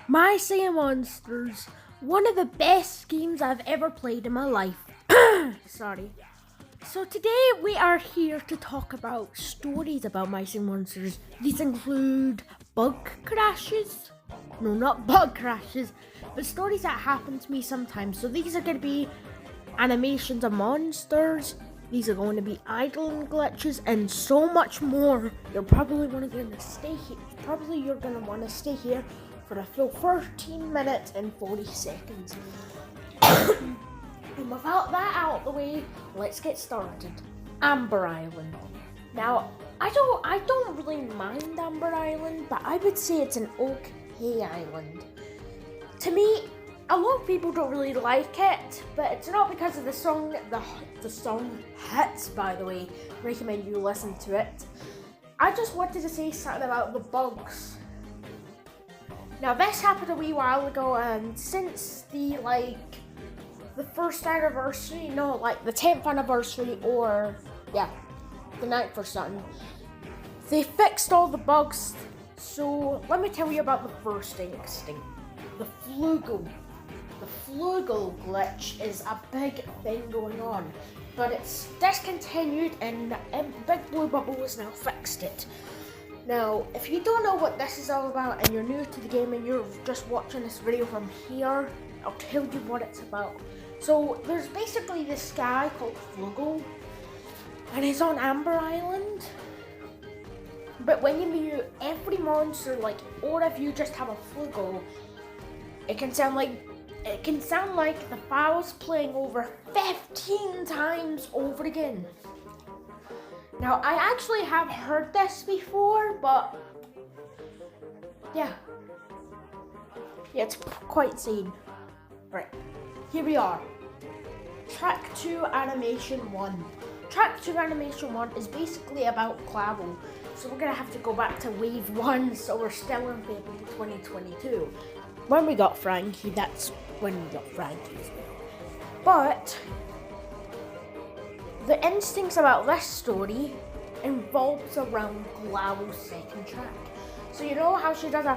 My Sea Monsters, one of the best games I've ever played in my life. Sorry. So today we are here to talk about stories about My Sea Monsters. These include bug crashes. No, not bug crashes, but stories that happen to me sometimes. So these are going to be animations of monsters. These are going to be idling glitches and so much more. You're probably going to stay here. You're going to want to stay here for a full 13 minutes and 40 seconds. And without that out of the way, let's get started. Amber Island. Now, I don't really mind Amber Island, but I would say it's an okay island. To me, a lot of people don't really like it, but it's not because of the song. The song hits, by the way. Recommend you listen to it. I just wanted to say something about the bugs. Now this happened a wee while ago, and since the first anniversary, the 10th anniversary, or the 9th or something, they fixed all the bugs. So let me tell you about the first instinct, the Flugel. The Flugel glitch is a big thing going on, but it's discontinued and Big Blue Bubble has now fixed it. Now, if you don't know what this is all about and you're new to the game and you're just watching this video from here, I'll tell you what it's about. So, there's basically this guy called Flugel, and he's on Amber Island. But when you mute every monster, or if you just have a Flugel, it can sound like the file's playing over 15 times over again. Now, I actually have heard this before, but yeah, it's quite insane. Right, here we are. Track 2 Animation 1. Track 2 Animation 1 is basically about Clavel. So we're going to have to go back to Wave 1, so we're still in February 2022. When we got Frankie, that's when we got Frankie. But the instincts about this story involves around Clavel's second track. So you know how she does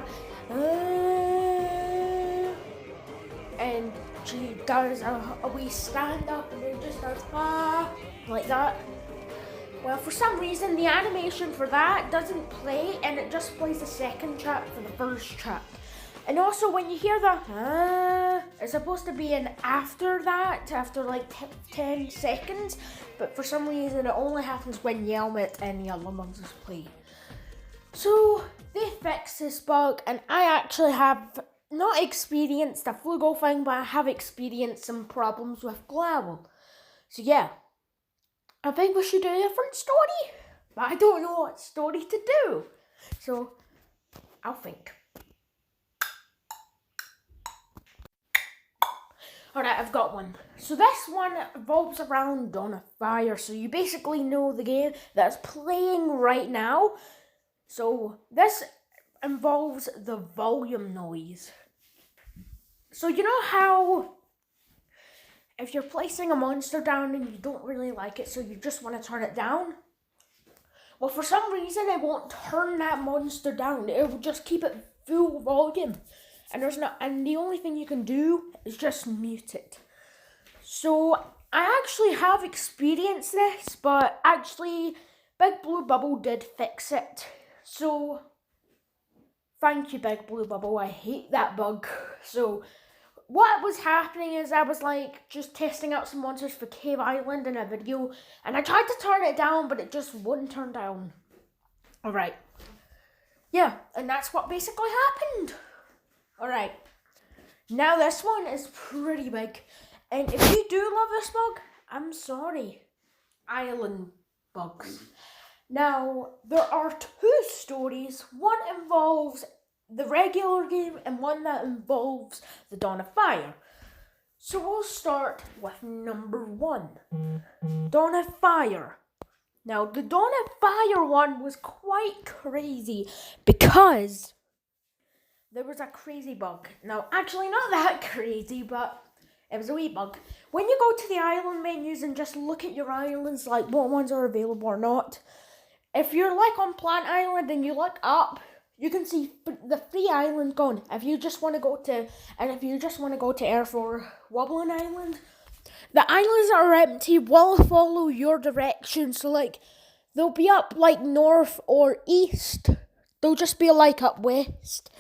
and she does a wee stand up and then just does like that. Well, for some reason the animation for that doesn't play and it just plays the second track for the first track. And also when you hear the it's supposed to be an after that, after 10 seconds, but for some reason it only happens when Yelmet and the other monsters play. So they fixed this bug, and I actually have not experienced the Flugel thing, but I have experienced some problems with Clavel. So yeah, I think we should do a different story, but I don't know what story to do. So I'll think. Alright, I've got one. So this one revolves around Dawn of Fire. So you basically know the game that's playing right now. So this involves the volume noise. So you know how if you're placing a monster down and you don't really like it, so you just want to turn it down? Well, for some reason it won't turn that monster down. It will just keep it full volume. And the only thing you can do is just mute it. So I actually have experienced this, but actually Big Blue Bubble did fix it. So thank you, Big Blue Bubble. I hate that bug. So what was happening is I was just testing out some monsters for Cave Island in a video, and I tried to turn it down, but it just wouldn't turn down. Alright. Yeah, and that's what basically happened. Alright, now this one is pretty big, and if you do love this bug, I'm sorry. Island bugs. Now, there are 2 stories. One involves the regular game and one that involves the Dawn of Fire. So we'll start with number 1, Dawn of Fire. Now, the Dawn of Fire one was quite crazy because there was a crazy bug. Now, actually not that crazy, but it was a wee bug. When you go to the island menus and just look at your islands, what ones are available or not, if you're on Plant Island and you look up, you can see the free island gone. If you just want to go to Earth or Wobbling Island, the islands that are empty will follow your direction. So like, they'll be up like north or east. They'll just be like up west.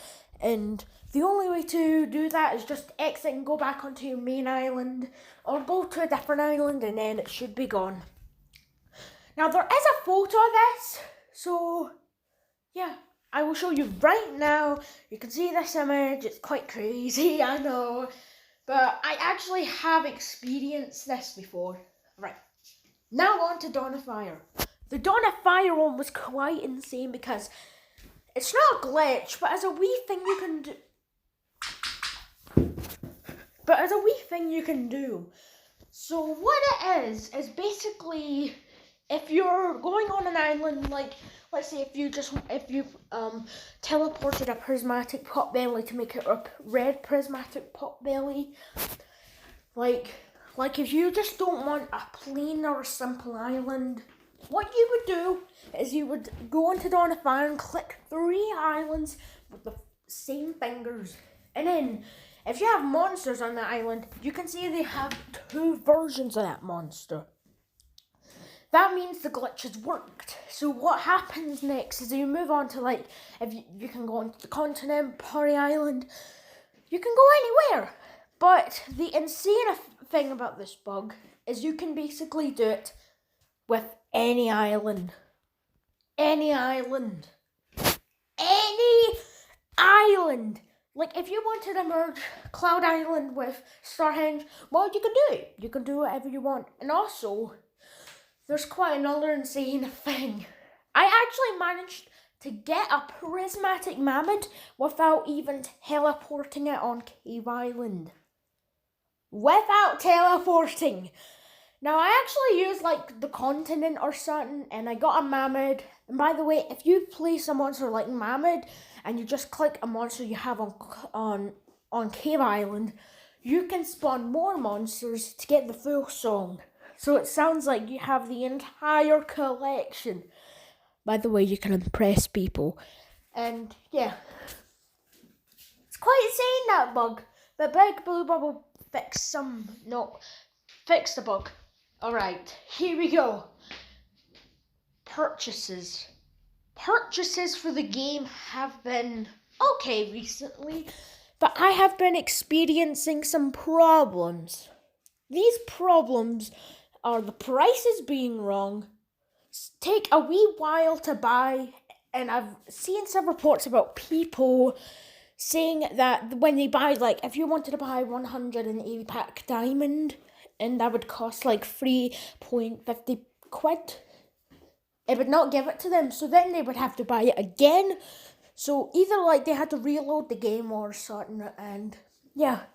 And the only way to do that is just exit and go back onto your main island, or go to a different island, and then it should be gone. Now there is a photo of this, so yeah, I will show you right now. You can see this image, it's quite crazy, I know, but I actually have experienced this before. Right, now on to Dawn of Fire. The Dawn of Fire one was quite insane because it's not a glitch, but as a wee thing you can do. So what it is basically, if you're going on an island, like let's say if you teleported a prismatic potbelly to make it a red prismatic potbelly, like if you just don't want a plain or a simple island, what you would do is you would go into Dawn of Fire and click 3 islands with the same fingers, and then if you have monsters on the island, you can see they have 2 versions of that monster. That means the glitch has worked. So what happens next is you move on to, like, if you can go onto the continent, Party Island, you can go anywhere. But the insane thing about this bug is you can basically do it with any island. Any island. Any island. Like, if you wanted to merge Cloud Island with Starhenge, well, you can do it. You can do whatever you want. And also, there's quite another insane thing. I actually managed to get a prismatic mammoth without even teleporting it on Cave Island. Without teleporting. Now, I actually used, like, the continent or something, and I got a mammoth. And by the way, if you place a monster like mammoth, and you just click a monster you have on Cave Island, you can spawn more monsters to get the full song. So it sounds like you have the entire collection. By the way, you can impress people. And yeah, it's quite insane, that bug. But Big Blue Bubble fixed the bug. Alright, here we go. Purchases for the game have been okay recently, but I have been experiencing some problems. These problems are the prices being wrong, take a wee while to buy, and I've seen some reports about people saying that when they buy, like, if you wanted to buy 180 pack diamond, and that would cost like 3.50 quid, it would not give it to them, so then they would have to buy it again. So either like they had to reload the game or something, and yeah.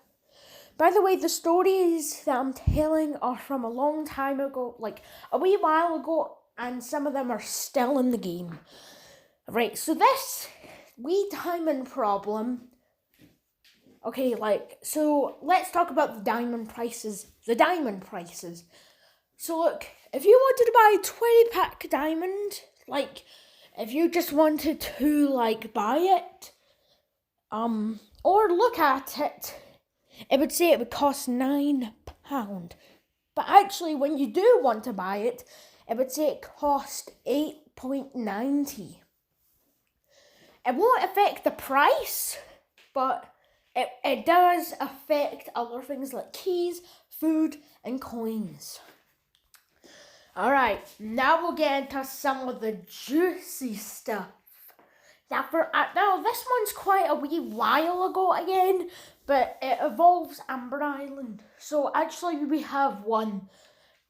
By the way, the stories that I'm telling are from a long time ago, like a wee while ago, and some of them are still in the game. Right, so this wee diamond problem. Okay, so let's talk about the diamond prices. So look, if you wanted to buy a 20 pack diamond, like, if you just wanted to, like, buy it, or look at it, it would say it would cost £9. But actually, when you do want to buy it, it would say it cost £8.90. It won't affect the price, but it does affect other things like keys, food, and coins. Alright, now we'll get into some of the juicy stuff. Now this one's quite a wee while ago again, but it involves Amber Island. So actually we have one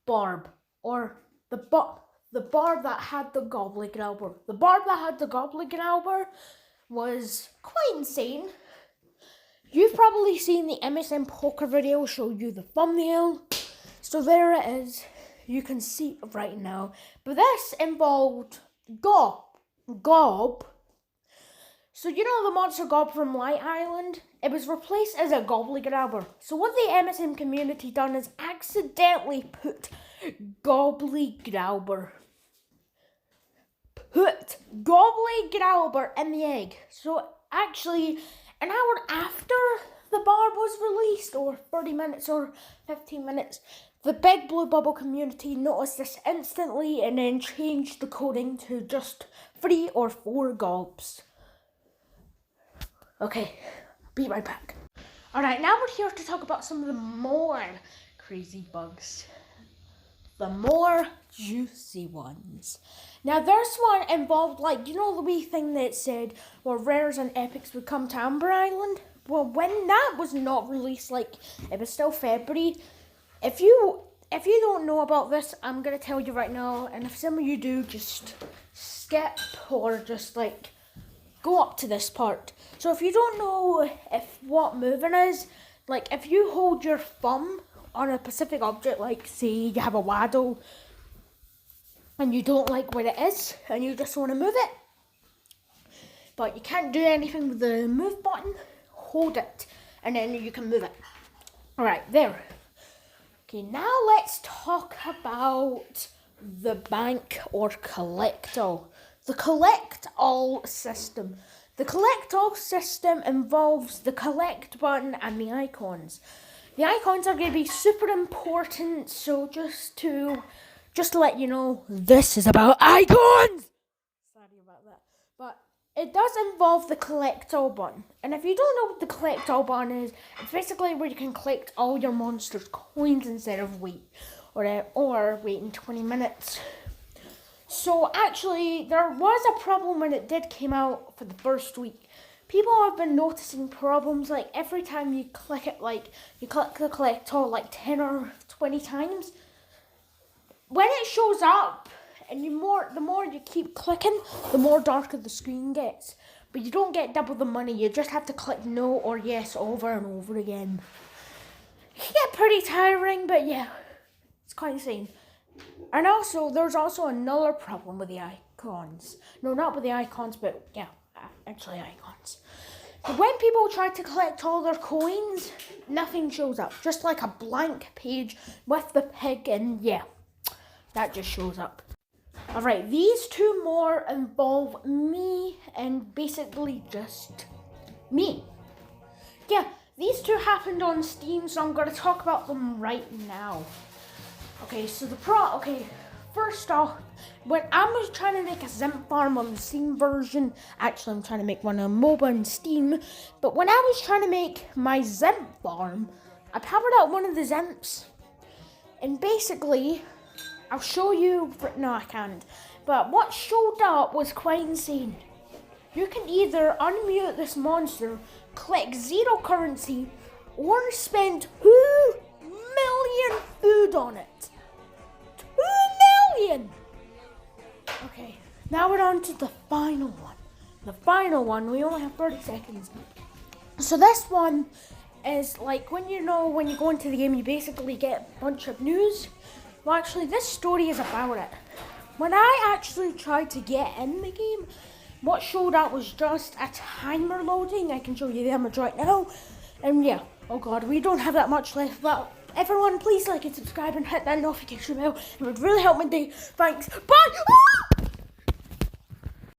barb, or the barb that had the Gobblegrabber. The barb that had the Gobblegrabber was quite insane. You've probably seen the MSM Poker video show you the thumbnail. So there it is. You can see it right now. But this involved Gob. So you know the monster Gob from Light Island? It was replaced as a Gobblegrabber. So what the MSM community done is accidentally put Gobblegrabber put Goblet Growlithe in the egg. So actually, an hour after the barb was released, or 30 minutes or 15 minutes, the Big Blue Bubble community noticed this instantly and then changed the coding to just 3 or 4 gobs. Okay, be right back. Alright, now we're here to talk about some of the more crazy bugs. The more juicy ones. Now this one involved, like, you know the wee thing that said, well, rares and epics would come to Amber Island? Well, when that was not released, like, it was still February. If you don't know about this, I'm going to tell you right now, and if some of you do, just skip or just, like, go up to this part. So if you don't know what moving is, like, if you hold your thumb on a specific object, like, say you have a Waddle, and you don't like where it is, and you just want to move it, but you can't do anything with the move button, hold it, and then you can move it. Alright, there. Okay, now let's talk about the bank or collect all. The collect all system. The collect all system involves the collect button and the icons. The icons are going to be super important, so just to let you know, this is about icons! Sorry about that. But it does involve the collect all button. And if you don't know what the collect all button is, it's basically where you can collect all your monsters' coins instead of wait. Or waiting 20 minutes. So actually, there was a problem when it did came out for the first week. People have been noticing problems, like every time you click it, like you click the collect all like 10 or 20 times. When it shows up, and the more you keep clicking, the more darker the screen gets. But you don't get double the money, you just have to click no or yes over and over again. It can get pretty tiring, but yeah, it's quite insane. And also, there's also another problem with the icons. No, not with the icons, but yeah, actually icons. But when people try to collect all their coins, nothing shows up. Just like a blank page with the pig, and yeah, that just shows up. Alright, these two more involve me and basically just me. Yeah, these two happened on Steam, so I'm going to talk about them right now. Okay, so first off, when I was trying to make a Zimp farm on the Steam version, actually I'm trying to make one on MOBA and Steam, but when I was trying to make my Zimp farm, I powered out one of the Zimps, and basically, I'll show you, no I can't, but what showed up was quite insane. You can either unmute this monster, collect 0 currency, or spend 2 million food on it. 2 million! Okay, now we're on to the final one. The final one, we only have 30 seconds. So this one is like when you go into the game, you basically get a bunch of news. Well, actually, this story is about it. When I actually tried to get in the game, what showed up was just a timer loading. I can show you the image right now. And yeah, oh god, we don't have that much left, but everyone, please like and subscribe and hit that notification bell. It would really help my day. Thanks. Bye!